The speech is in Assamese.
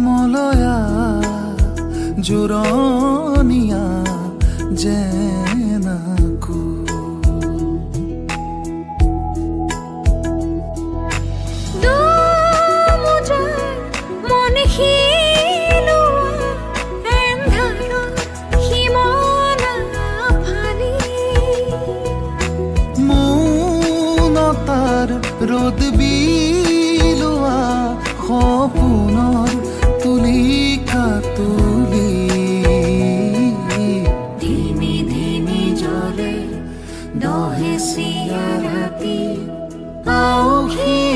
মলয়া জোৰণীয়া যেনাকো মৌনতাৰ ৰ'দ বিলোৱা সপোনৰ তুলিকা তুলি ধিমি ধিমি জ্বলে দহে চিয়া ৰাতি আউহি